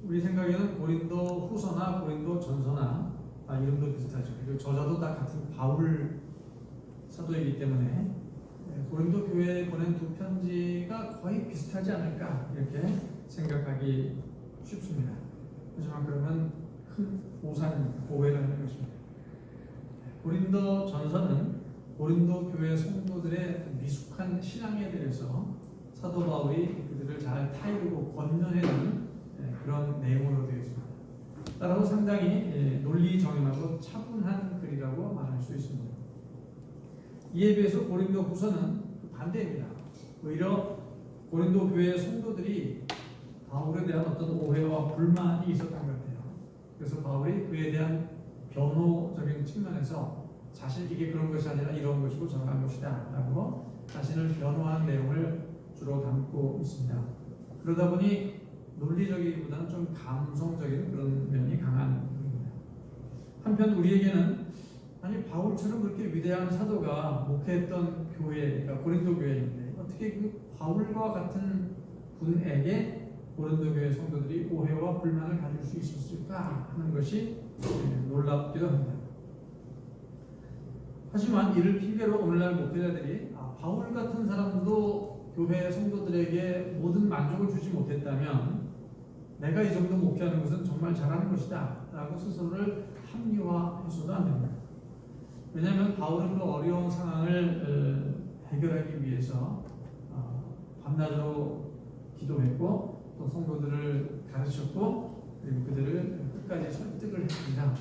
우리 생각에는 고린도 후서나 고린도 전서나 다 이름도 비슷하죠. 그리고 저자도 다 같은 바울 사도이기 때문에 고린도 교회에 보낸 두 편지가 거의 비슷하지 않을까 이렇게 생각하기 쉽습니다. 하지만 그러면 큰 오해를 하는 것입니다. 고린도 전서는 고린도 교회 성도들의 미숙한 신앙에 대해서 사도 바울이 그들을 잘 타이르고 권면해주는 그런 내용으로 되어 있습니다. 따라서 상당히 논리 정연하고 차분한 글이라고 말할 수 있습니다. 이에 비해서 고린도 후서는 반대입니다. 오히려 고린도 교회 성도들이 바울에 대한 어떤 오해와 불만이 있었던 것 같아요. 그래서 바울이 그에 대한 변호적인 측면에서 사실 이게 그런 것이 아니라 이런 것이고 저런 것이다 라고 자신을 변호하는 내용을 주로 담고 있습니다. 그러다 보니 논리적이기보다는 좀 감성적인 그런 면이 강한 분입니다. 한편 우리에게는 아니 바울처럼 그렇게 위대한 사도가 목회했던 교회가 고린도 교회인데 어떻게 그 바울과 같은 분에게 고린도 교회 성도들이 오해와 불만을 가질 수 있었을까 하는 것이 놀랍기도 합니다. 하지만 이를 핑계로 오늘날 목회자들이 바울 같은 사람도 교회 성도들에게 모든 만족을 주지 못했다면 내가 이 정도 목회하는 것은 정말 잘하는 것이다 라고 스스로를 합리화해서도 안 됩니다. 왜냐하면 바울은 그 어려운 상황을 해결하기 위해서 밤낮으로 기도했고 또 성도들을 가르쳤고 그리고 그들을 끝까지 설득을 했습니다.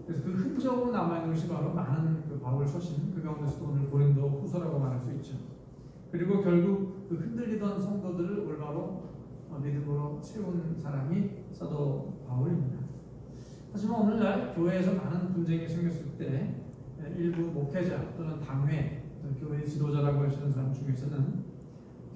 그래서 그 흔적으로 남아있는 것이 바로 많은 그 바울 서신, 그 가운데서도 오늘 고린도 후서라고 말할 수 있죠. 그리고 결국 그 흔들리던 성도들을 올바로 믿음으로 세운 사람이 사도 바울입니다. 하지만 오늘날 교회에서 많은 분쟁이 생겼을 때 일부 목회자 또는 당회, 교회 지도자라고 하시는 사람 중에서는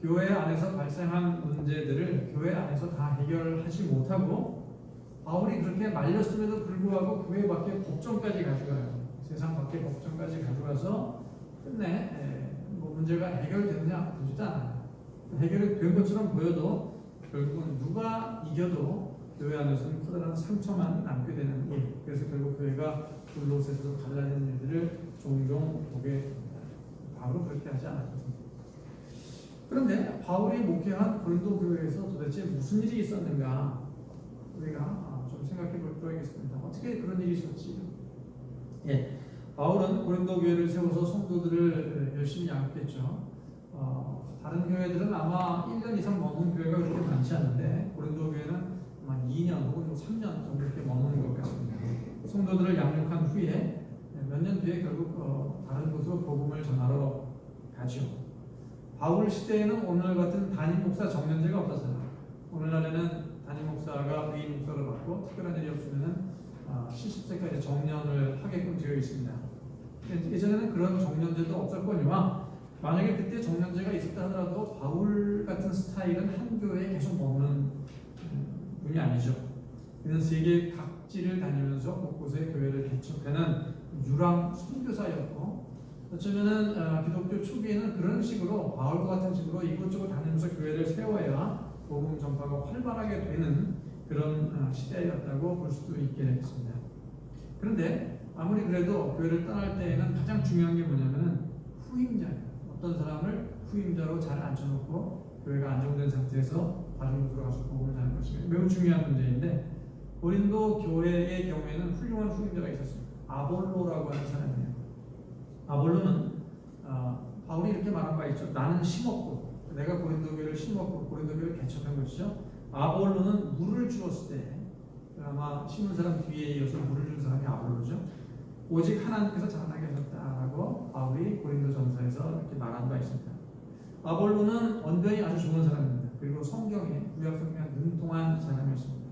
교회 안에서 발생한 문제들을 교회 안에서 다 해결하지 못하고 바울이 그렇게 말렸음에도 불구하고 교회 밖에 법정까지 가져가요. 세상 밖에 법정까지 가져가서 끝내 문제가 해결되느냐 보지도 않아요. 해결이 된 것처럼 보여도 결국은 누가 이겨도 교회 안에서는 커다란 상처만 남게 되는 일. 그래서 결국 교회가 불로 셋으로 갈라지는 일들을 종종 보게 됩니다. 바울은 그렇게 하지 않았거든요. 그런데 바울이 목회한 고린도 교회에서 도대체 무슨 일이 있었는가 우리가 좀 생각해 볼 필요가 있겠습니다. 어떻게 그런 일이 있었지? 바울은 고린도 교회를 세워서 성도들을 열심히 양육했죠. 다른 교회들은 아마 1년 이상 머문 교회가 그렇게 많지 않은데 고린도 교회는 아마 2년 혹은 3년 정도 이렇게 머무는 것 같습니다. 성도들을 양육한 후에 몇 년 뒤에 결국 다른 곳으로 복음을 전하러 가죠. 바울 시대에는 오늘 같은 담임 목사 정년제가 없었어요. 오늘날에는 담임 목사가 부임 목사를 받고 특별한 일이 없으면은 70세까지 정년을 하게끔 되어 있습니다. 예전에는 그런 정년제도 없었거니와 만약에 그때 정년제가 있었다 하더라도 바울 같은 스타일은 한 교회에 계속 머무는 분이 아니죠. 그는 세계 각지를 다니면서 곳곳에 교회를 개척하는 유랑 선교사였고 어쩌면은 기독교 초기에는 그런 식으로 바울과 같은 식으로 이곳저곳 다니면서 교회를 세워야 복음 전파가 활발하게 되는 그런 시대였다고 볼 수도 있겠습니다. 그런데 아무리 그래도 교회를 떠날 때에는 가장 중요한 게 뭐냐면은 후임자예요. 어떤 사람을 후임자로 잘 앉혀놓고 교회가 안정된 상태에서 다른 곳으로 가서 복음을 전하는 것이 매우 중요한 문제인데 고린도 교회의 경우에는 훌륭한 후임자가 있었습니다. 아볼로라고 하는 사람이에요. 아볼로는 바울이 이렇게 말한 바 있죠. 나는 심었고 내가 고린도 교회를 심었고 고린도 교회를 개척한 것이죠. 아볼로는 물을 주었을 때 아마 심은 사람 뒤에 이어서 물을 준 사람이 아볼로죠. 오직 하나님께서 자라나게 하셨다라고 바울이 고린도 전서에서 이렇게 말한 바 있습니다. 아볼로는 언변이 아주 좋은 사람입니다. 그리고 성경에 구약 성경에 능통한 사람이었습니다.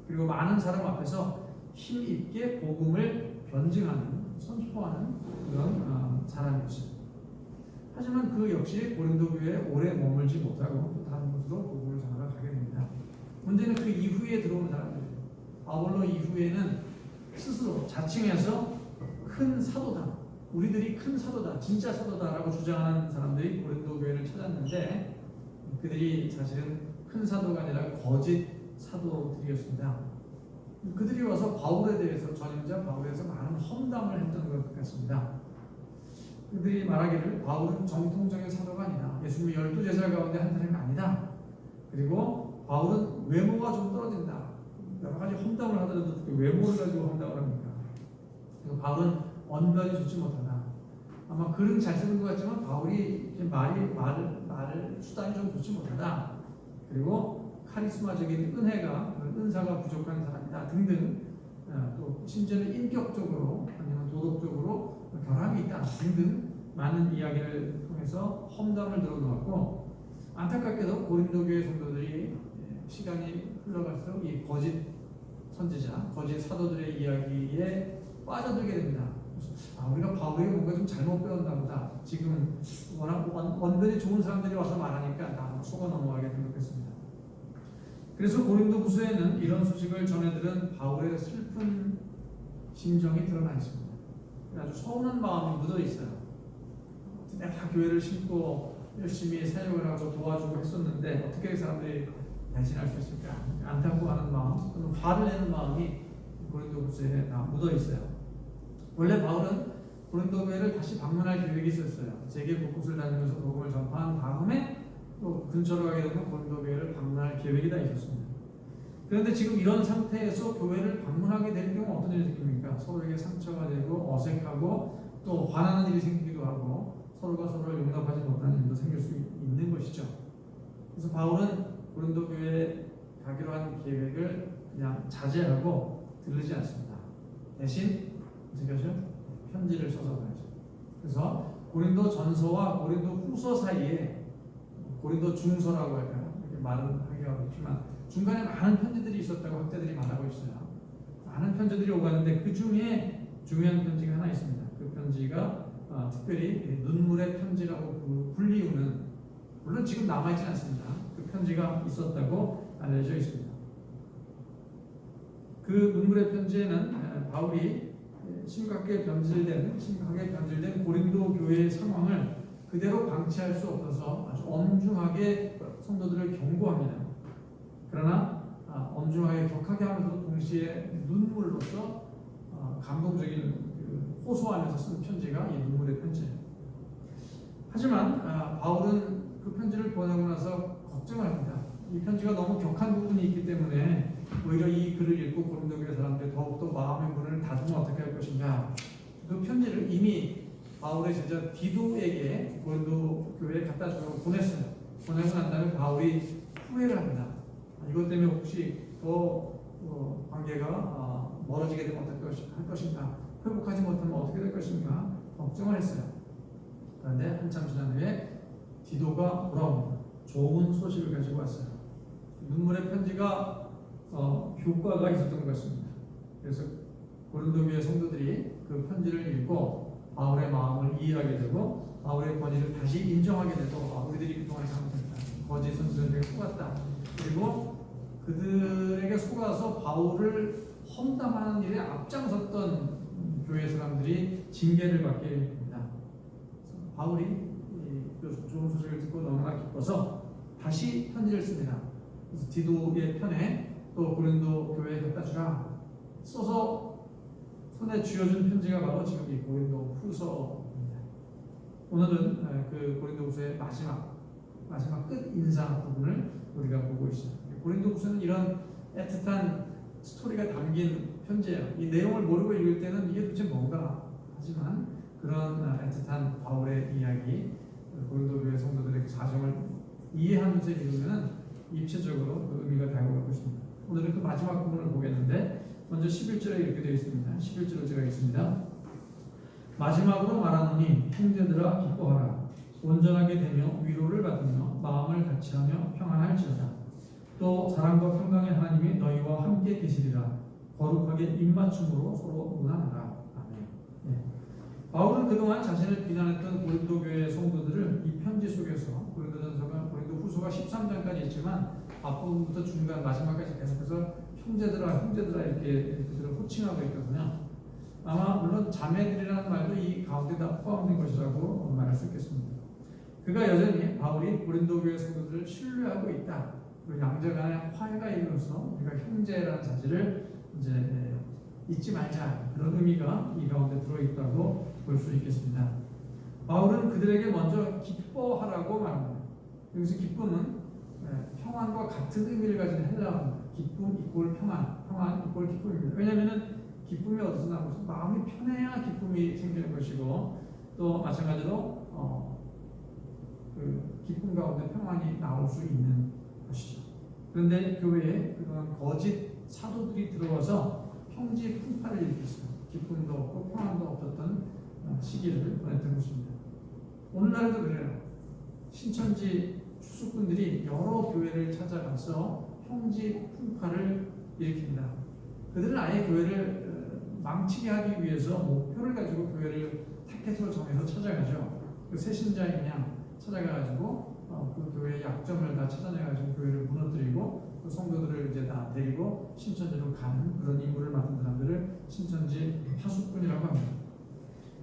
그리고 많은 사람 앞에서 힘있게 복음을 변증하는 선포하는 그런 사람이었습니다. 하지만 그 역시 고린도 교회에 오래 머물지 못하고 또 다른 곳으로 복음을 전하러 가게 됩니다. 문제는 그 이후에 들어온 사람들이에요. 아볼로 이후에는 스스로 자칭해서 큰 사도다, 우리들이 큰 사도다, 진짜 사도다라고 주장하는 사람들이 고린도 교회를 찾았는데 그들이 사실은 큰 사도가 아니라 거짓 사도들이었습니다. 그들이 와서 바울에 대해서 전임자 바울에 대해서 많은 험담을 했던 것 같습니다. 그들이 말하기를 바울은 정통적인 사도가 아니다. 예수님의 12제자 가운데 한 사람이 아니다. 그리고 바울은 외모가 좀 떨어진다. 여러 가지 험담을 하더라도 그 외모를 가지고 험담을 합니까? 그리고 바울은 언변이 좋지 못하다. 아마 글은 잘 쓰는 것 같지만 바울이 말을 수단이 좀 좋지 못하다. 그리고 카리스마적인 은사가 부족한 사람이다 등등. 또 심지어는 인격적으로 아니면 도덕적으로 결함이 있다 등등 많은 이야기를 통해서 험담을 들어놓았고, 안타깝게도 고린도 교회 성도들이 시간이 흘러갈수록 이 거짓 선지자, 거짓 사도들의 이야기에 빠져들게 됩니다. 우리가 바울에게 뭔가 좀 잘못 배웠나 보다. 지금 워낙 원변이 좋은 사람들이 와서 말하니까 나 속아 넘어가게 생각했습니다. 그래서 고린도후서에는 이런 소식을 전해들은 바울의 슬픈 심정이 드러나 있습니다. 아주 서운한 마음이 묻어 있어요. 내가 교회를 심고 열심히 사역을 하고 도와주고 했었는데 어떻게 사람들이 대신할 수 있을까? 안타까워하는 마음, 또는 화를 내는 마음이 고린도후서에 다 묻어 있어요. 원래 바울은 고린도 교회를 다시 방문할 계획이 있었어요. 세계 곳곳을 다니면서 복음을 전파한 다음에 또 근처로 가게 되면 고린도 교회를 방문할 계획이 다 있었습니다. 그런데 지금 이런 상태에서 교회를 방문하게 되는 경우 어떤 일이 생깁니까? 서로에게 상처가 되고 어색하고 또 화나는 일이 생기기도 하고 서로가 서로를 용납하지 못하는 일도 생길 수 있는 것이죠. 그래서 바울은 고린도 교회에 가기로 한 계획을 그냥 자제하고 들르지 않습니다. 대신 어떻게 하죠? 편지를 써서 가야죠. 그래서 고린도 전서와 고린도 후서 사이에 고린도 중서라고 할까요? 이렇게 말은 하기가 어렵지만 중간에 많은 편지들이 있었다고 학자들이 말하고 있어요. 많은 편지들이 오가는데 그 중에 중요한 편지가 하나 있습니다. 그 편지가 특별히 눈물의 편지라고 불리우는, 물론 지금 남아있지 않습니다. 그 편지가 있었다고 알려져 있습니다. 그 눈물의 편지에는 바울이 심각하게 변질된 고린도 교회의 상황을 그대로 방치할 수 없어서 아주 엄중하게 성도들을 경고합니다. 그러나 엄중하게 격하게 하면서도 동시에 눈물로서 감동적인 호소하면서 쓴 편지가 이 눈물의 편지예요. 하지만 바울은 그 편지를 보내고 나서 걱정을 합니다. 이 편지가 너무 격한 부분이 있기 때문에 오히려 이 글을 읽고 고린도 교회 사람들이 더욱더 마음의 문을 닫으면 어떻게 할 것인가. 그 편지를 이미 바울의 제자 디도에게 고린도 교회에 갖다 주라고 보냈어요. 보내고 난 다음에 바울이 후회를 합니다. 이것 때문에 혹시 더 관계가 멀어지게 되면 어떻게 할 것인가, 회복하지 못하면 어떻게 될 것인가 걱정을 했어요. 그런데 한참 지난 후에 디도가 돌아옵니다. 좋은 소식을 가지고 왔어요. 눈물의 편지가 효과가 있었던 것 같습니다. 그래서 고린도 교회 성도들이 그 편지를 읽고 바울의 마음을 이해하게 되고 바울의 권위를 다시 인정하게 되고 우리들이 그동안 잘못했다, 거짓 선지자들에게 속았다, 그리고 그들에게 속아서 바울을 험담하는 일에 앞장섰던 교회 사람들이 징계를 받게 됩니다. 바울이 좋은 소식을 듣고 너무나 기뻐서 다시 편지를 씁니다. 그래서 디도의 편에 또 고린도 교회에 갖다 주라 써서 손에 쥐어준 편지가 바로 지금 이 고린도 후서입니다. 오늘은 그 고린도 후서의 마지막 끝 인사 부분을 우리가 보고 있어요. 고린도 후서는 이런 애틋한 스토리가 담긴 편지예요. 이 내용을 모르고 읽을 때는 이게 도대체 뭔가 하지만 그런 애틋한 바울의 이야기, 고린도 교회 성도들의 사정을 이해하면서 읽으면 입체적으로 그 의미가 다가올 것입니다. 오늘은 그 마지막 부분을 보겠는데 먼저 11절에 이렇게 되어 있습니다. 11절을 제가 읽습니다. 마지막으로 말하노니 형제들아 기뻐하라. 온전하게 되며 위로를 받으며 마음을 같이하며 평안할지어다. 또 사랑과 평강의 하나님이 너희와 함께 계시리라. 거룩하게 입맞춤으로 서로 문안하라. 아멘. 네. 바울은 그동안 자신을 비난했던 고린도 교회의 성도들을 이 편지 속에서 고린도 후서가 13장까지 있지만 앞부분부터 중간 마지막까지 계속해서 형제들아 이렇게 그들을 호칭하고 있거든요. 아마 물론 자매들이라는 말도 이 가운데 다 포함된 것이라고 말할 수 있겠습니다. 그가 여전히 바울이 고린도 교회 성도들을 신뢰하고 있다, 그리고 양자간의 화해가 이루어서 우리가 형제라는 사실을 이제 잊지 말자, 그런 의미가 이 가운데 들어있다고 볼 수 있겠습니다. 바울은 그들에게 먼저 기뻐하라고 말합니다. 여기서 기쁨은 평안과 같은 의미를 가진 헬라어입니다. 기쁨 이꼴 평안, 평안 이꼴 기쁨입니다. 왜냐하면 기쁨이 어디서 나오죠? 마음이 편해야 기쁨이 생기는 것이고, 또 마찬가지로 그 기쁨 가운데 평안이 나올 수 있는 것이죠. 그런데 교회에 그런 거짓 사도들이 들어와서 평지의 풍파를 일으켰어요. 기쁨도 없고 평안도 없었던 시기를 보냈던 것입니다. 오늘날도 그래요. 신천지 추수꾼들이 여러 교회를 찾아가서 평지 풍파를 일으킵니다. 그들은 아예 교회를 망치게 하기 위해서 목표를 가지고 교회를 타겟으로 정해서 찾아가죠. 그 새신자인 양 찾아가가지고 그 교회의 약점을 다 찾아내가지고 교회를 무너뜨리고 그 성도들을 이제 다 데리고 신천지로 가는 그런 임무를 맡은 사람들을 신천지 파수꾼이라고 합니다.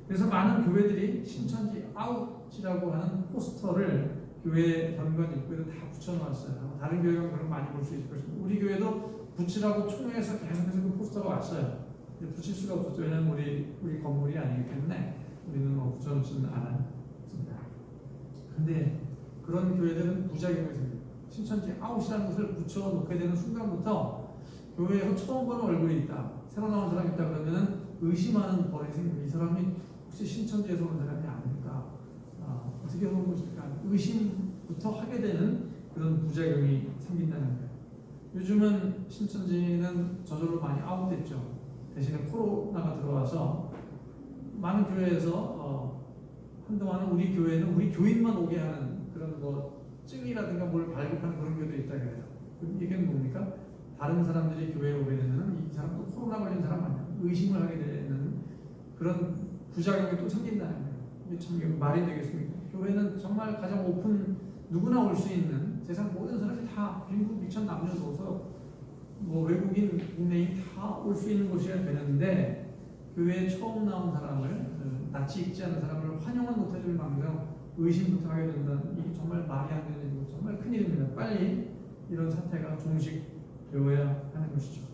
그래서 많은 교회들이 신천지 아웃이라고 하는 포스터를 교회 현관 입구에도 다 붙여놓았어요. 다른 교회가 그런 많이 볼 수 있을 것입니다. 우리 교회도 붙이라고 총회에서 계속해서 그 포스터가 왔어요. 붙일 수가 없었죠. 왜냐하면 우리 건물이 아니기 때문에 우리는 붙여놓지는 않았습니다. 그런데 그런 교회들은 부작용이 있습니다. 신천지 아웃이라는 것을 붙여놓게 되는 순간부터 교회에서 처음 보는 얼굴이 있다, 새로 나온 사람이 있다 그러면 의심하는 버릇이 생깁니다. 이 사람이 혹시 신천지에서 온 사람이 아닐까? 어떻게 온 것일까? 의심부터 하게 되는 그런 부작용이 생긴다는 거예요. 요즘은 신천지는 저절로 많이 아웃됐죠. 대신에 코로나가 들어와서 많은 교회에서 한동안은 우리 교회는 우리 교인만 오게 하는 그런 증이라든가 뭘 발급하는 그런 교회도 있다 그래요. 이게 뭡니까? 다른 사람들이 교회에 오게 되면 이 사람도 코로나 걸린 사람 아니야? 의심을 하게 되는 그런 부작용이 또 생긴다는 거예요. 이게 참 말이 되겠습니까? 교회는 정말 가장 오픈, 누구나 올 수 있는, 세상 모든 사람이 다 빈부 미천 남녀노소 외국인 국내인 다 올 수 있는 곳이어야 되는데, 교회에 처음 나온 사람을, 낯이 익지 않은 사람을 환영은 못해줄 망정 의심부터 하게 된다는, 이게 정말 말이 안 되는 일이고 정말 큰일입니다. 빨리 이런 사태가 종식되어야 하는 것이죠.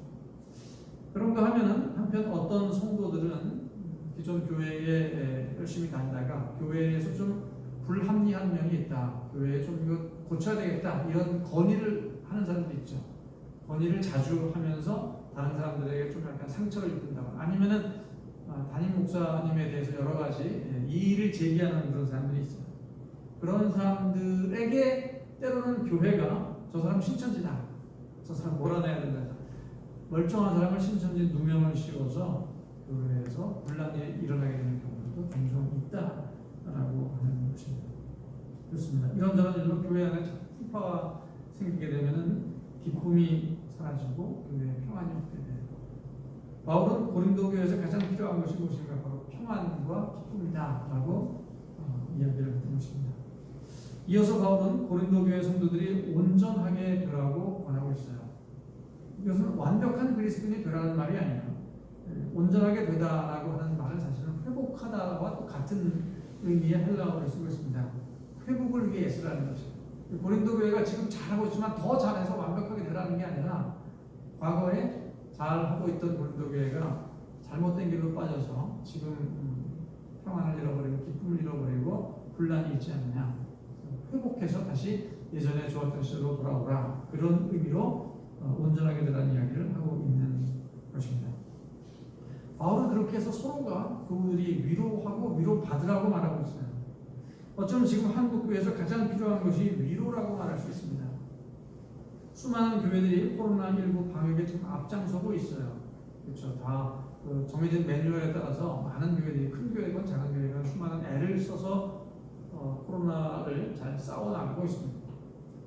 그런가 하면은 한편 어떤 성도들은 기존 교회에 열심히 다니다가 교회에서 좀 불합리한 면이 있다, 교회에 좀 이거 고쳐야 되겠다, 이런 건의를 하는 사람도 있죠. 건의를 자주 하면서 다른 사람들에게 좀 약간 상처를 입힌다거나, 아니면은 담임 목사님에 대해서 여러 가지 이의를 제기하는 그런 사람들이 있어요. 그런 사람들에게 때로는 교회가 저 사람 신천지다, 저 사람 몰아내야 된다, 멀쩡한 사람을 신천지 누명을 씌워서 교회에서 분란이 일어나게 되는 경우도 종종 있다라고 하는 것입니다. 그렇습니다. 이런저런 일로 교회 안에 풍파가 생기게 되면은 기쁨이 사라지고 교회에 평안이 없게 돼요. 바울은 고린도 교회에서 가장 필요한 것이 무엇인가? 바로 평안과 기쁨이다라고 이야기를 했던 것입니다. 이어서 바울은 고린도 교회 성도들이 온전하게 되라고 권하고 있어요. 이것은 완벽한 그리스도인이 되라는 말이 아니에요. 온전하게 되다라고 하는 말은 사실은 회복하다와 또 같은 의미의 헬라어를 쓰고 있습니다. 회복을 위해 쓰라는 것이죠. 고린도 교회가 지금 잘하고 있지만 더 잘해서 완벽하게 되라는 게 아니라, 과거에 잘하고 있던 고린도 교회가 잘못된 길로 빠져서 지금 평안을 잃어버리고 기쁨을 잃어버리고 분란이 있지 않느냐, 회복해서 다시 예전에 좋았던 시절로 돌아오라, 그런 의미로 온전하게 되라는 이야기를 하고 있는 것입니다. 바울은 그렇게 해서 서로가 그들이 위로하고 위로받으라고 말하고 있어요. 어쩌면 지금 한국 교회에서 가장 필요한 것이 위로라고 말할 수 있습니다. 수많은 교회들이 코로나19 방역에 지금 앞장서고 있어요. 그렇죠. 다 정해진 매뉴얼에 따라서 많은 교회들이, 큰 교회건 작은 교회건 수많은 애를 써서 코로나를 잘 싸워나가고 있습니다.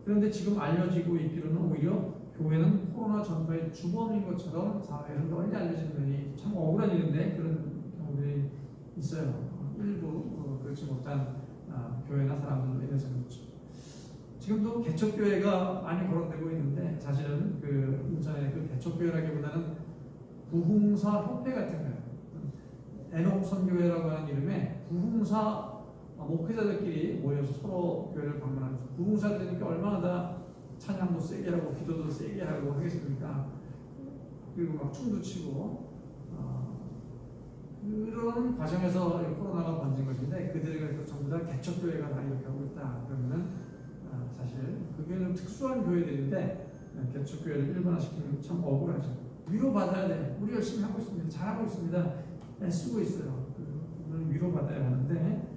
그런데 지금 알려지고 있기로는 오히려 교회는 코로나 전파의 주범인 것처럼 사회에서 널리 알려진 면이 참 억울한 일인데, 그런 경우들이 있어요. 일부 그렇지 못한 교회나 사람들로 인해서 그렇죠. 지금도 개척교회가 많이 거론되고 있는데, 사실은 그 인천의 그 개척교회라기보다는 부흥사 협회 같은 거예요. 에녹 선교회라고 하는 이름의 부흥사 목회자들끼리 모여서 서로 교회를 방문하면서, 부흥사들이니까 얼마나 다 찬양도 세게 하고 기도도 세게 하고 하겠습니까? 그리고 막 춤도 치고 그런 과정에서 코로나가 번진 것인데 그들이 전부 다 개척교회가 다 이렇게 하고 있다. 그러면은 사실 그게 좀 특수한 교회들인데 개척교회를 일반화시키면 참 억울하죠. 위로받아야 돼. 우리 열심히 하고 있습니다. 잘하고 있습니다. 쓰고 있어요. 그걸 위로받아야 하는데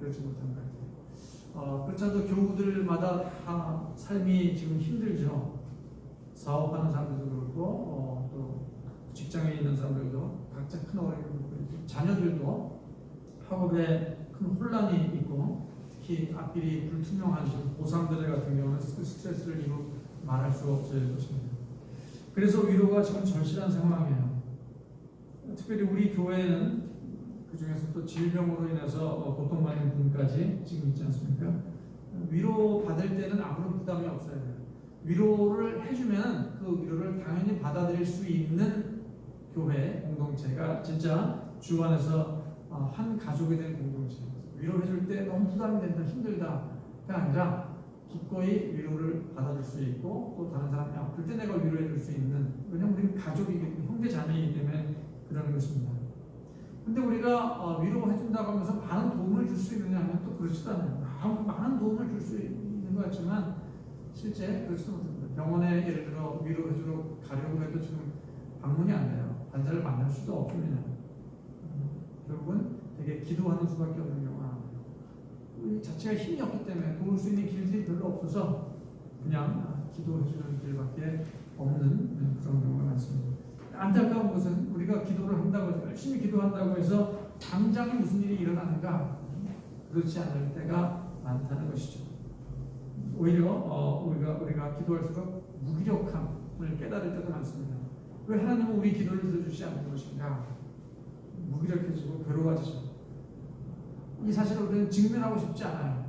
그렇지 못한 것 같아요. 그렇지 않아도 교우들마다 다 삶이 지금 힘들죠. 사업하는 사람들도 그렇고 또 직장에 있는 사람들도 각자 큰 어려움이 있고 자녀들도 학업에 큰 혼란이 있고 특히 앞길이 불투명한 고3들 같은 경우는 스트레스를 이루 말할 수 없을 것입니다. 그래서 위로가 지금 절실한 상황이에요. 특별히 우리 교회는 그 중에서 또 질병으로 인해서 고통받는 분까지 지금 있지 않습니까? 위로 받을 때는 아무런 부담이 없어야 돼요. 위로를 해주면 그 위로를 당연히 받아들일 수 있는 교회 공동체가 진짜 주 안에서 한 가족이 된 공동체예요. 위로해줄 때 너무 부담이 된다, 힘들다가 아니라 기꺼이 위로를 받아줄 수 있고 또 다른 사람이 아플 때 내가 위로해줄 수 있는, 왜냐하면 우리는 가족이기 때문에 형제 자매이기 때문에 그러는 것입니다. 근데 우리가 위로해준다고 하면서 많은 도움을 줄 수 있느냐 하면 또 그렇지도 않아요. 많은 도움을 줄 수 있는 것 같지만 실제 그렇지도 못합니다. 병원에 예를 들어 위로해주러 가려고 해도 지금 방문이 안 돼요. 환자를 만날 수도 없습니다. 결국은 되게 기도하는 수밖에 없는 경우가 많아요. 우리 자체가 힘이 없기 때문에 도울 수 있는 길들이 별로 없어서 그냥 기도해주는 길밖에 없는 그런 경우가 많습니다. 안타까운 것은 우리가 기도를 한다고 해서 열심히 기도한다고 해서 당장에 무슨 일이 일어나는가, 그렇지 않을 때가 많다는 것이죠. 오히려 우리가 기도할수록 무기력함을 깨달을 때도 많습니다. 왜 하나님은 우리 기도를 들어주지 않는 것인가? 무기력해지고 괴로워지죠. 이 사실을 우리는 직면하고 싶지 않아요.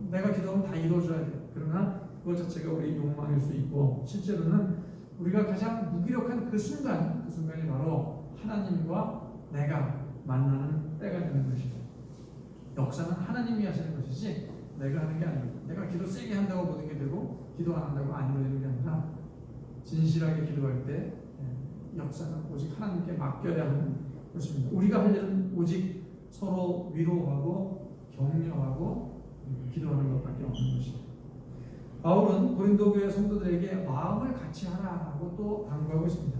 내가 기도하면 다 이루어져야 돼. 그러나 그것 자체가 우리 욕망일 수 있고 실제로는 우리가 가장 무기력한 그 순간이 바로 하나님과 내가 만나는 때가 되는 것이죠. 역사는 하나님이 하시는 것이지 내가 하는 게 아닙니다. 내가 기도 세게 한다고 모든 게 되고 기도 안 한다고 안 이루어지는 게 아니라 진실하게 기도할 때 역사는 오직 하나님께 맡겨야 하는 것입니다. 우리가 할 일은 오직 서로 위로하고 격려하고 기도하는 것밖에 없는 것입니다. 바울은 고린도 교회 성도들에게 마음을 같이 하라고 또 당부하고 있습니다.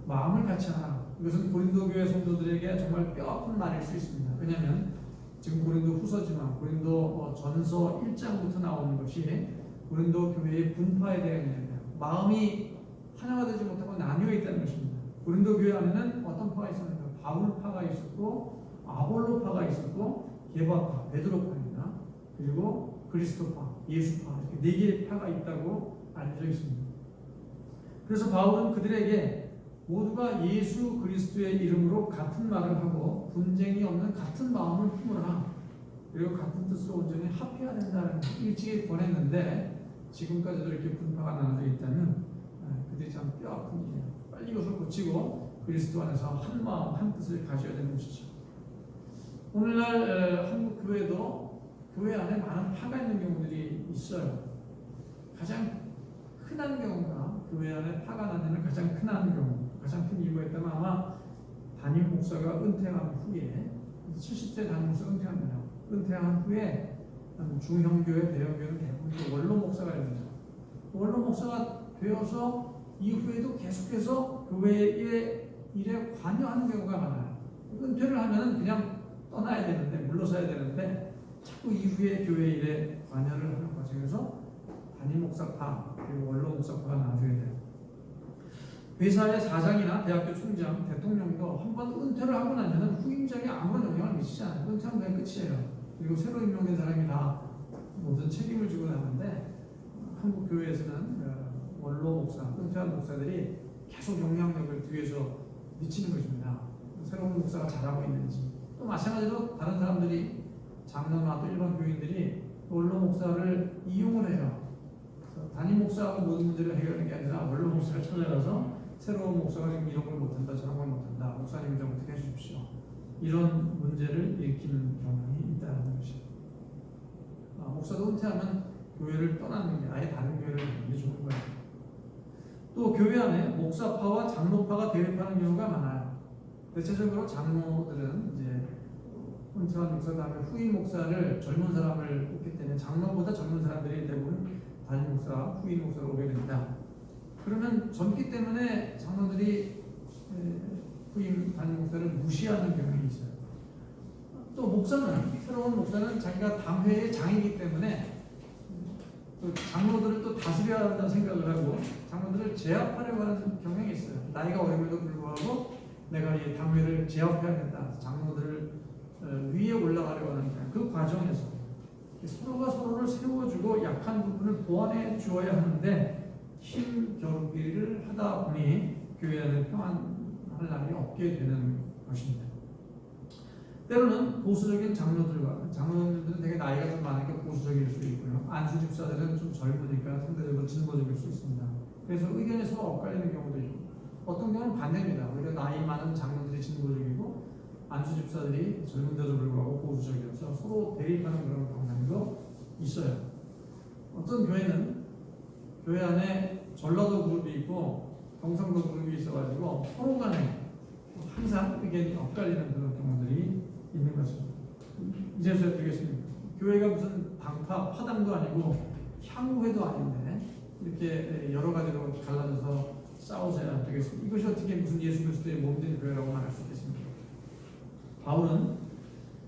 마음을 같이 하라. 이것은 고린도 교회 성도들에게 정말 뼈아픈 말일 수 있습니다. 왜냐하면 지금 고린도 후서지만 고린도 전서 1장부터 나오는 것이 고린도 교회의 분파에 대한 이야기입니다. 마음이 하나가 되지 못하고 나뉘어 있다는 것입니다. 고린도 교회 안에는 어떤 파가 있었는가? 바울파가 있었고 아볼로파가 있었고 게바파, 베드로파입니다. 그리고 그리스도파, 예수파, 이렇게 네 개의 파가 있다고 알려져 있습니다. 그래서 바울은 그들에게 모두가 예수 그리스도의 이름으로 같은 말을 하고 분쟁이 없는 같은 마음을 품으라. 그리고 같은 뜻으로 온전히 합해야 된다는 일찍이 권했는데 지금까지도 이렇게 분파가 나눠져 있다면 그들이 참 뼈아픈 일이에요. 빨리 이것을 고치고 그리스도 안에서 한 마음 한 뜻을 가져야 되는 것이죠. 오늘날 한국 교회도 교회 안에 많은 파가 있는 경우들이 있어요. 가장 흔한 경우가 교회 안에 파가 나는 가장 흔한 경우, 가장 큰 이유가 있다면 아마 담임 목사가 은퇴한 후에 70세 담임 목사가 은퇴합니다. 은퇴한 후에 중형교회, 대형교회는 대부분 원로 목사가 됩니다. 원로 목사가 되어서 이후에도 계속해서 교회의 일에 관여하는 경우가 많아요. 은퇴를 하면 그냥 떠나야 되는데, 물러서야 되는데 자꾸 이후에 교회 일에 관여를 하는 과정에서 담임 목사파 그리고 원로 목사파가 나눠져야 돼요. 회사의 사장이나 대학교 총장, 대통령도 한번 은퇴를 하고 나면 후임자에게 아무런 영향을 미치지 않아요. 은퇴하면 그냥 끝이에요. 그리고 새로 임명된 사람이 다 모든 책임을 지고 나는데 한국 교회에서는 원로 목사, 은퇴한 목사들이 계속 영향력을 뒤에서 미치는 것입니다. 새로운 목사가 잘하고 있는지, 또 마찬가지로 다른 사람들이 장로나 또 일반 교인들이 원로 목사를 이용을 해요. 담임 목사하고 모든 문제를 해결하는 게 아니라 원로 목사를 찾아가서 새로운 목사가 지금 이런 걸 못한다, 저런 걸 못한다, 목사님 좀 어떻게 해주십시오, 이런 문제를 일으키는 경향이 있다는 것입니다. 목사도 은퇴하면 교회를 떠나는 게 아예 다른 교회를 가는 게 좋은 거예요. 또 교회 안에 목사파와 장로파가 대립하는 경우가 많아요. 대체적으로 장로들은 이제 헌트한 목사 다음에 후임 목사를 젊은 사람을 뽑기 때문에 장로보다 젊은 사람들이 대부분 담임 목사, 후임 목사로 오게 됩니다. 그러면 젊기 때문에 장로들이 후임 담임 목사를 무시하는 경향이 있어요. 또 목사는 새로운 목사는 자기가 당회의 장이기 때문에 또 장로들을 또 다스려야 한다는 생각을 하고 장로들을 제압하려고 하는 경향이 있어요. 나이가 어림에도 불구하고 내가 이 당회를 제압해야 된다. 장로들을 위에 올라가려고 하는 그 과정에서 서로가 서로를 세워주고 약한 부분을 보완해 주어야 하는데 힘겨루기를 하다 보니 교회 안에 평안할 날이 없게 되는 것입니다. 때로는 보수적인 장로들은 되게 나이가 좀 많으니까 보수적일 수 있고요. 안수 집사들은 좀 젊으니까 상대적으로 진보적일 수 있습니다. 그래서 의견이 서로 엇갈리는 경우도 있고 어떤 경우는 반대입니다. 오히려 나이 많은 장로들이 진보적이고 안수 집사들이 젊은데도 불구하고 보수적이어서 서로 대립하는 그런 경향도 있어요. 어떤 교회는 교회 안에 전라도 그룹이 있고 경상도 그룹이 있어가지고 서로 간에 항상 의견이 엇갈리는 그런 경우들이 있는 것입니다. 이제서야 되겠습니다. 교회가 무슨 당파, 파당도 아니고 향후회도 아닌데 이렇게 여러 가지로 갈라져서 싸우셔야 되겠습니다. 이것이 어떻게 무슨 예수 그리스도의 몸된 교회라고 말할 수 있겠습니까? 바울은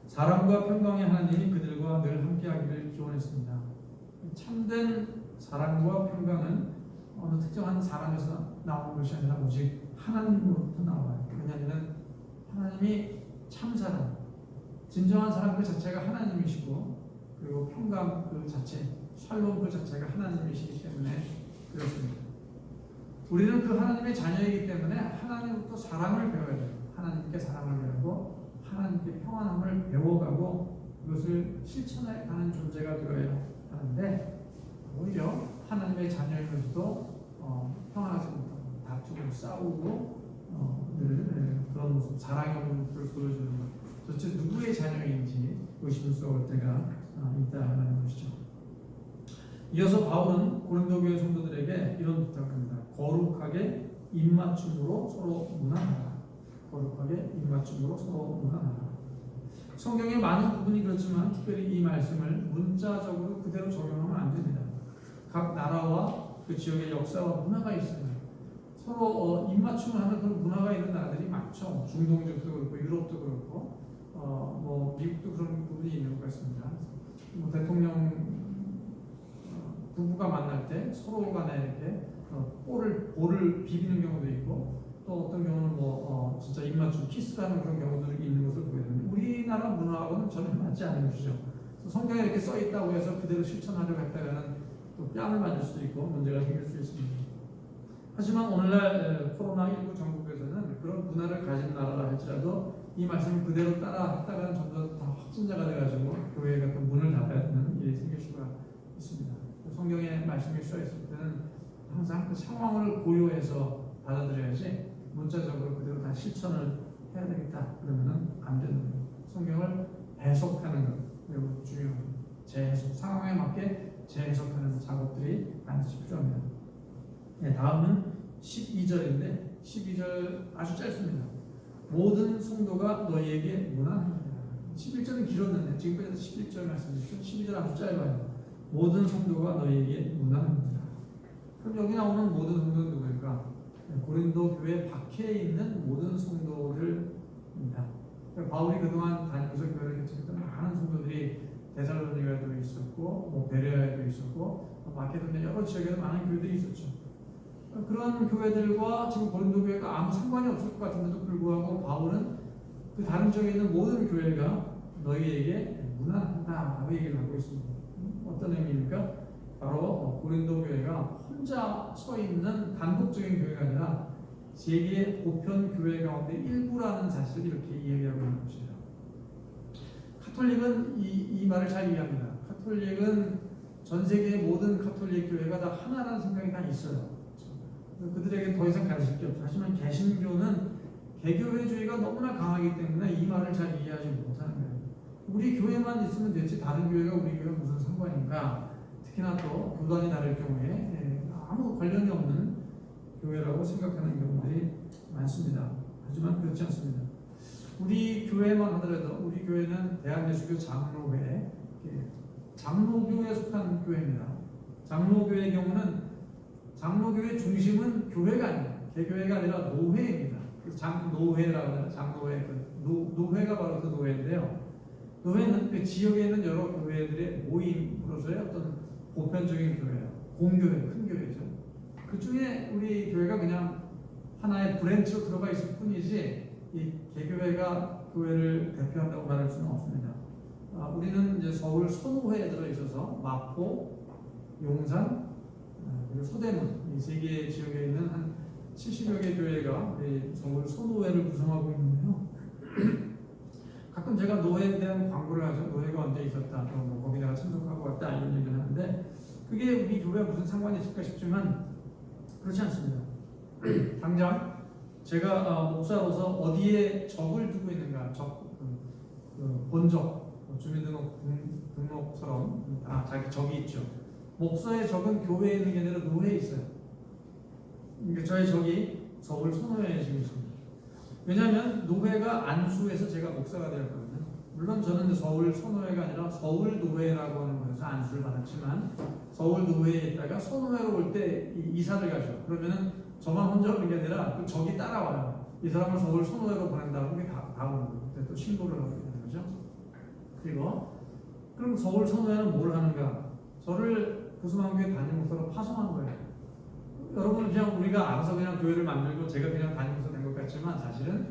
사랑과 평강의 하나님이 그들과 늘 함께하기를 기원했습니다. 참된 사랑과 평강은 어느 특정한 사람에서 나오는 것이 아니라 오직 하나님으로부터 나와요. 왜냐하면 하나님이 참사랑, 진정한 사랑 그 자체가 하나님이시고 그리고 평강 그 자체, 샬롬 그 자체가 하나님이시기 때문에 그렇습니다. 우리는 그 하나님의 자녀이기 때문에 하나님으로부터 사랑을 배워야 돼요. 하나님께 사랑을 배우고 하나님께 평안함을 배워가고 그것을 실천해 가는 존재가 되어야 하는데 오히려 하나님의 자녀이면서도 평안하지 못하고 다투고 싸우고 늘 그런 모습, 사랑의 없는 모습을 보여주는 것, 도대체 누구의 자녀인지 의심스러울 때가 있다는 것이죠. 이어서 바울은 고린도 교회 성도들에게 이런 부탁을 합니다. 거룩하게 입맞춤으로 서로 문안하라. 거룩하게 입맞춤으로 서로 문안하라. 성경에 많은 부분이 그렇지만 특별히 이 말씀을 문자적으로 그대로 적용하면 안 됩니다. 각 나라와 그 지역의 역사와 문화가 있어요. 서로 입맞춤을 하는 그런 문화가 있는 나라들이 많죠. 중동적도 그렇고 유럽도 그렇고 뭐 미국도 그런 부분이 있는 것 같습니다. 뭐 대통령 부부가 만날 때 서로 간에 이렇게 볼을 비비는 경우도 있고 또 어떤 경우는 뭐 진짜 입맞춤 키스하는 그런 경우들이 있는 것을 보게 됩니다. 우리나라 문화하고는 전혀 맞지 않는 것이죠. 성경에 이렇게 써 있다고 해서 그대로 실천하려고 했다가는 또 뺨을 맞을 수도 있고 문제가 생길 수 있습니다. 하지만 오늘날 코로나19 전국에서는 그런 문화를 가진 나라라 할지라도 이 말씀을 그대로 따라 했다가는 점점 다 확진자가 돼가지고 교회가 또 문을 닫아야 되는 일이 생길 수가 있습니다. 성경의 말씀이 써 있을 때는 항상 그 상황을 고려해서 받아들여야지 문자적으로 그대로 다 실천을 해야 되겠다 그러면은 안 되는 거예요. 성경을 해석하는 것 매우 중요합니다. 재해석, 상황에 맞게 재해석하는 작업들이 반드시 필요합니다. 네, 다음은 12절인데 12절 아주 짧습니다. 모든 성도가 너희에게 문안합니다. 11절은 길었는데 지금까지 11절 말씀드렸죠. 12절 아주 짧아요. 모든 성도가 너희에게 문안합니다. 그럼 여기 나오는 모든 성도는 누구일까? 고린도 교회 밖에 있는 모든 성도들입니다. 바울이 그동안 다니면서 교회를 개척했던 많은 성도들이 데살로니가에도 있었고 뭐 베레아에도 있었고 마케도냐 여러 지역에도 많은 교회들이 있었죠. 그런 교회들과 지금 고린도 교회가 아무 상관이 없을 것 같은데도 불구하고 바울은 그 다른 지역에 있는 모든 교회가 너희에게 문안한다라고 얘기를 하고 있습니다. 어떤 의미입니까? 바로 고린도 교회가 혼자 서 있는 단독적인 교회가 아니라 세계 보편 교회 가운데 일부라는 사실을 이렇게 이야기하고 있는 것이에요. 카톨릭은 이 말을 잘 이해합니다. 카톨릭은 전 세계의 모든 카톨릭 교회가 다 하나라는 생각이 다 있어요. 그들에게 더 이상 가르칠 게 없죠. 하지만 개신교는 개교회주의가 너무나 강하기 때문에 이 말을 잘 이해하지 못하는 거예요. 우리 교회만 있으면 됐지 다른 교회가 우리 교회가 무슨 상관인가? 특히나 또 교단이 다를 경우에 아무 관련이 없는 교회라고 생각하는 경우들이 많습니다. 하지만 그렇지 않습니다. 우리 교회만 하더라도 우리 교회는 대한예수교 장로회, 장로교에 속한 교회입니다. 장로교의 경우는 장로교의 중심은 교회가 아니에요. 개교회가 아니라 노회입니다. 장노회라고 하잖아요. 장노회. 노회가 바로 그 노회인데요. 노회는 그 지역에 있는 여러 교회들의 모임으로서의 어떤 보편적인 교회예요. 공교회, 큰 교회죠. 그 중에 우리 교회가 그냥 하나의 브랜치로 들어가 있을 뿐이지 이 개교회가 교회를 대표한다고 말할 수는 없습니다. 우리는 이제 서울 선호회에 들어 있어서 마포, 용산, 그리고 서대문 이 세 개의 지역에 있는 한 70여 개 교회가 우리 서울 선호회를 구성하고 있는데요. 가끔 제가 노회에 대한 광고를 하죠. 노회가 언제 있었다, 또 뭐 거기 내가 참석하고 왔다 이런 얘기를 하는데 그게 우리 교회와 무슨 상관이 있을까 싶지만 그렇지 않습니다. 당장 제가 목사로서 어디에 적을 두고 있는가, 본적, 주민등록처럼 자기 적이 있죠. 목사의 적은 교회에 있는 게 아니라 노회에 있어요. 그러니까 저의 적이 서울 선호회에 지금 있습니다. 왜냐하면 노회가 안수해서 제가 목사가 되었거든요. 물론 저는 서울 선호회가 아니라 서울 노회라고 하는 곳에서 안수를 받았지만 서울 노회에 있다가 선호회로 올 때 이사를 가죠. 그러면은 저만 혼자 오는 게 아니라 그 적이 따라와요. 이 사람을 서울 선호회로 보낸다고 그게 다 오는 거예요. 그때 또 신고를 하게 되는 거죠. 그리고 그럼 서울 선호회는 뭘 하는가? 저를 구수만교회 담임 목사로 파송한 거예요. 여러분은 그냥 우리가 알아서 그냥 교회를 만들고 제가 그냥 담임 목사 된 것 같지만 사실은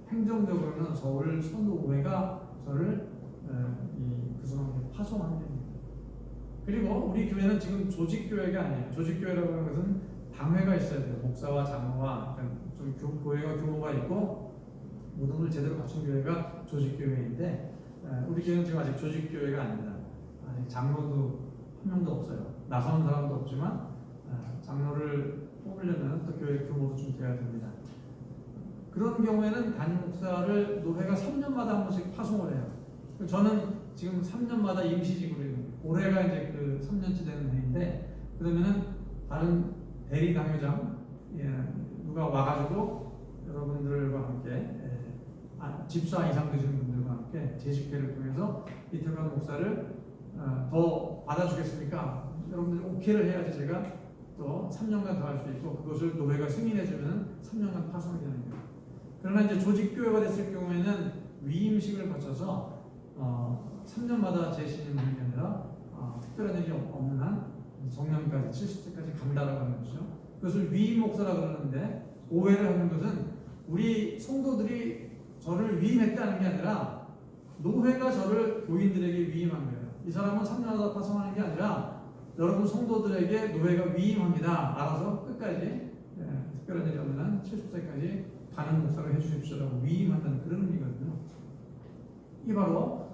행정적으로는 서울 선호회가 저를 이 구수만교회 파송한 겁니다. 그리고 우리 교회는 지금 조직교회가 아니에요. 조직교회라고 하는 것은 당회가 있어야 돼요. 목사와 장로와 좀 교회가 규모가 있고 모든 걸 제대로 갖춘 교회가 조직교회인데 우리 교회는 지금 아직 조직교회가 아닙니다. 아직 장로도 한 명도 없어요. 나서는 사람도 없지만 장로를 뽑으려면 또 교회 규모도 좀 돼야 됩니다. 그런 경우에는 담임 목사를 노회가 3년마다 한 번씩 파송을 해요. 저는 지금 3년마다 임시직으로 있는 거예요. 올해가 이제 그 3년째 되는 해인데 그러면은 다른 대리 당회장 누가 와가지고 여러분들과 함께 집사 이상 되시는 분들과 함께 재직회를 통해서 이태관 목사를 더 받아주겠습니까? 여러분들이 오케이를 해야지 제가 또 3년간 더 할 수 있고 그것을 노회가 승인해주면 3년간 파송이 되는 거예요. 그러나 이제 조직교회가 됐을 경우에는 위임식을 거쳐서 3년마다 재신임하는 게 아니라 특별한 일이 없는 한 정년까지 70세까지 간다라고 하는 것이죠. 그것을 위임 목사라고 그러는데 오해를 하는 것은 우리 성도들이 저를 위임했다는 게 아니라 노회가 저를 교인들에게 위임한 거예요. 이 사람은 3년마다 파송하는 게 아니라 여러분 성도들에게 노회가 위임합니다. 알아서 끝까지 특별한 일이 없는 한 70세까지 가는 목사를 해주십시오라고 위임한다는 그런 의미거든요. 이게 바로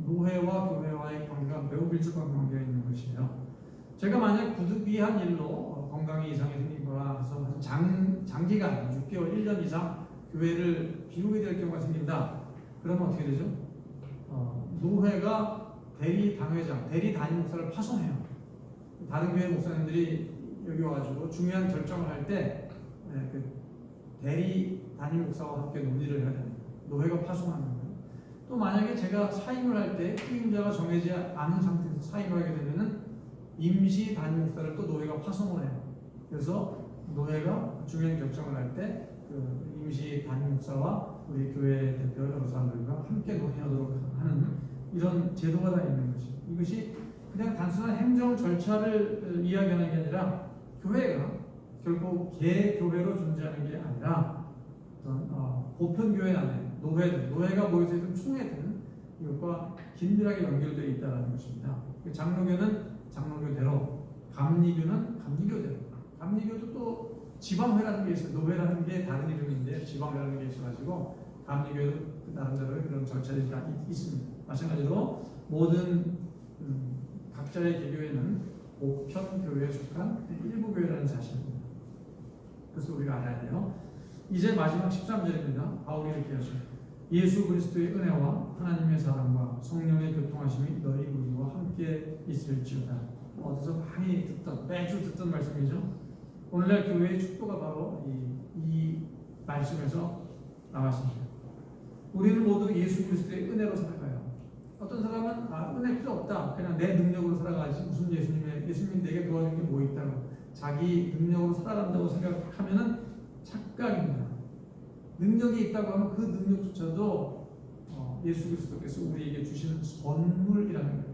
노회와 교회와의 관계가 매우 밀접한 관계가 있는 것이에요. 제가 만약 부득이한 일로 건강에 이상이 생기거나 해서 장기간 6개월, 1년 이상 교회를 비우게 될 경우가 생긴다. 그러면 어떻게 되죠? 노회가 대리 당회장, 대리 담임 목사를 파송해요. 다른 교회 목사님들이 여기 와가지고 중요한 결정을 할 때 그 대리 담임 목사와 함께 논의를 해야 됩니다. 노회가 파송하는 거예요. 또 만약에 제가 사임을 할 때 후임자가 정해지지 않은 상태에서 사임을 하게 되면은 임시 담임 목사를 또 노회가 파송을 해요. 그래서 노회가 중요한 결정을 할 때 그 임시 담임 목사와 우리 교회 대표 여러 사람들과 함께 논의하도록 하는 이런 제도가 다 있는 것이. 이것이 그냥 단순한 행정 절차를 이야기하는 게 아니라 교회가 결국 개교회로 존재하는 게 아니라 보편교회 안에 노회가 모여서 있는 총회든 이것과 긴밀하게 연결되어 있다는 것입니다. 장로교는 장로교대로, 감리교는 감리교대로. 감리교도 또 지방회라는 게 있어요. 노회라는 게 다른 이름인데 지방회라는 게 있어가지고 감리교도 나름대로의 그런 절차들이 다 있습니다. 마찬가지로 모든 각자의 개교회는 보편교회에 속한 일부 교회라는 사실입니다. 그래서 우리가 알아야 돼요. 이제 마지막 13절입니다. 바울이 이렇게 하죠. 예수 그리스도의 은혜와 하나님의 사랑과 성령의 교통하심이 너희 우리와 함께 있을지어다. 어디서 많이 듣던, 매주 듣던 말씀이죠. 오늘날 교회의 축도가 바로 이 말씀에서 나왔습니다. 우리는 모두 예수 그리스도의 은혜로 살아가요. 어떤 사람은 은혜 필요 없다. 그냥 내 능력으로 살아가지. 무슨 예수님이 내게 도와줄 게 뭐 있다고. 자기 능력으로 살아간다고 생각하면은 착각입니다. 능력이 있다고 하면 그 능력조차도 예수 그리스도께서 우리에게 주시는 선물이라는 거예요.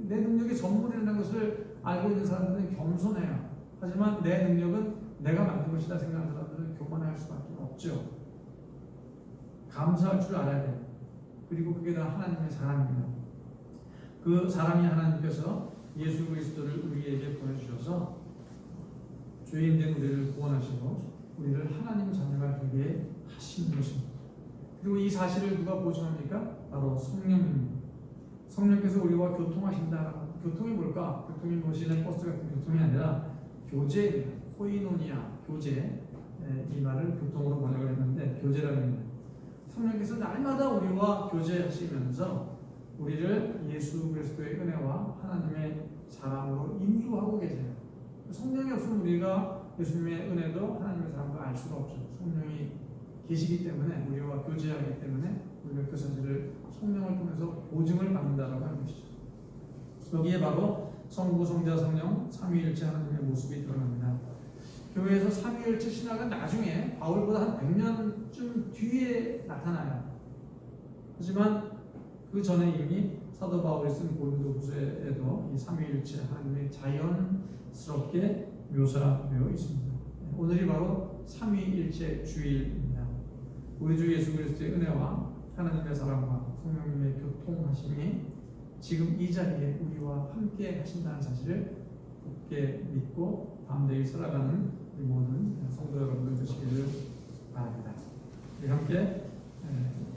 내 능력이 선물이라는 것을 알고 있는 사람들은 겸손해요. 하지만 내 능력은 내가 만든 것이다 생각하는 사람들은 교만할 수밖에 없죠. 감사할 줄 알아야 돼요. 그리고 그게 다 하나님의 사랑입니다. 그 사랑이 하나님께서 예수 그리스도를 우리에게 보내주셔서 죄인된 우리를 구원하시고 우리를 하나님 자녀가 되게 하신 것입니다. 그리고 이 사실을 누가 보증합니까? 바로 성령입니다. 성령께서 우리와 교통하신다. 교통이 뭘까? 교통이 뭐 시내 버스 같은 교통이 아니라 교제입니다. 코이노니아, 교제. 이 말을 교통으로 번역을 했는데 교제라는 겁니다. 성령께서 날마다 우리와 교제하시면서 우리를 예수 그리스도의 은혜와 하나님의 사랑으로 인도하고 계세요. 성령이 없으면 우리가 예수님의 은혜도 하나님의 사랑도 알 수가 없죠. 성령이 계시기 때문에 우리와 교제하기 때문에 우리가 그 사실을 성령을 통해서 보증을 받는다라고 하는 것이죠. 여기에 바로 성부, 성자, 성령, 삼위일체 하나님의 모습이 드러납니다. 교회에서 삼위일체 신학은 나중에 바울보다 한 100년쯤 뒤에 나타나요. 하지만 그 전에 이미 사도 바울이 쓴 고린도후서에도 이 삼위일체 하나님의 자연스럽게 묘사되어 있습니다. 오늘이 바로 삼위일체 주일입니다. 우리 주 예수 그리스도의 은혜와 하나님의 사랑과 성령님의 교통하심이 지금 이 자리에 우리와 함께 하신다는 사실을 굳게 믿고 담대히 살아가는 우리 모든 성도 여러분들 되시기를 바랍니다. 우리 함께